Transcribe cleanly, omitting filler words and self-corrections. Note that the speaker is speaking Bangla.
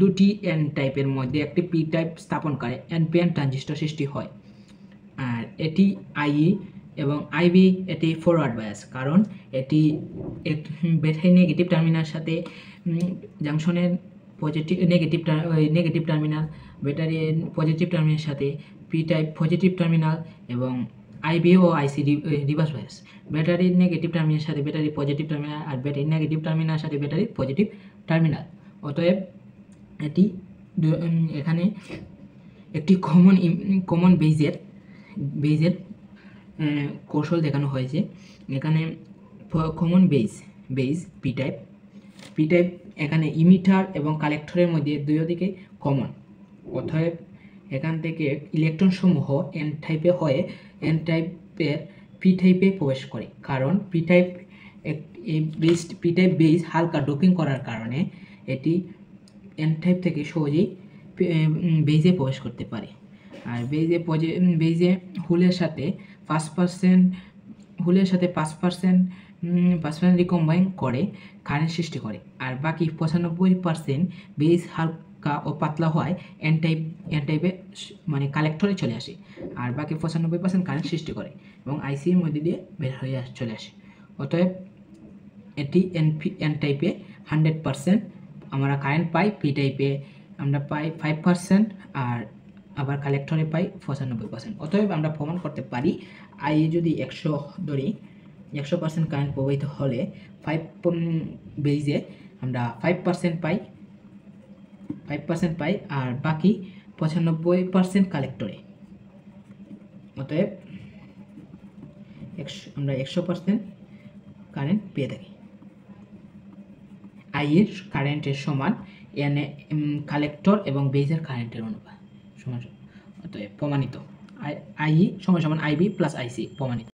দুটি এন টাইপের মধ্যে একটি পি টাইপ স্থাপন করে এনপিএন ট্রানজিস্টর সৃষ্টি হয়। আর এটি আইই এবং আইবি এটি ফরওয়ার্ড বায়াস, কারণ এটি ব্যাটারি নেগেটিভ টার্মিনালের সাথে জাংশনের নেগেটিভ টার্মিনাল, ব্যাটারির পজিটিভ টার্মিনালের সাথে পি টাইপ পজিটিভ টার্মিনাল এবং আইবি ও আইসি রিভার্স বায়াস। ব্যাটারির নেগেটিভ টার্মিনালের সাথে ব্যাটারি পজিটিভ টার্মিনাল আর ব্যাটারির নেগেটিভ টার্মিনালের সাথে ব্যাটারি পজিটিভ টার্মিনাল। অতএব এটি এখানে একটি কমন বেজের কৌশল দেখানো হয়েছে। এখানে কমন বেজ পি টাইপ এখানে ইমিটার এবং কালেক্টরের মধ্যে দুই দিকে কমন। অতএব এখান থেকে ইলেকট্রন সমূহ এন টাইপে হয়ে এন টাইপের পি টাইপে প্রবেশ করে, কারণ পি টাইপ বেজ হালকা ডোপিং করার কারণে এটি এন টাইপ থেকে সহজেই বেজে প্রবেশ করতে পারে। আর বেজে হুলের সাথে 5% রিকম্বাইন করে কারেন্ট সৃষ্টি করে, আর বাকি 95% বেজ হালকা ও পাতলা হওয়ায় এন টাইপে মানে কালেক্টরে চলে আসে, আর বাকি 95% কারেন্ট সৃষ্টি করে এবং আইসির মধ্যে দিয়ে বের হয়ে চলে আসে। অতএব এটি এন টাইপে 100% আমরা কারেন্ট পাই, পি টাইপে আমরা পাই 5% আর আবার কালেক্টরে পাই 95%। অতএব আমরা প্রমাণ করতে পারি আই যদি 100 ধরি, 100% কারেন্ট প্রবাহিত হলে বেজে আমরা 5% পাই আর বাকি 95% কালেক্টরে। অতএব আমরা 100% কারেন্ট পেয়ে থাকি। আই এর কারেন্টের সমান এন কালেক্টর এবং বেজের কারেন্টের অনুপাত সমান। অতএব প্রমাণিত আই সমান আইবি প্লাস আইসি প্রমাণিত।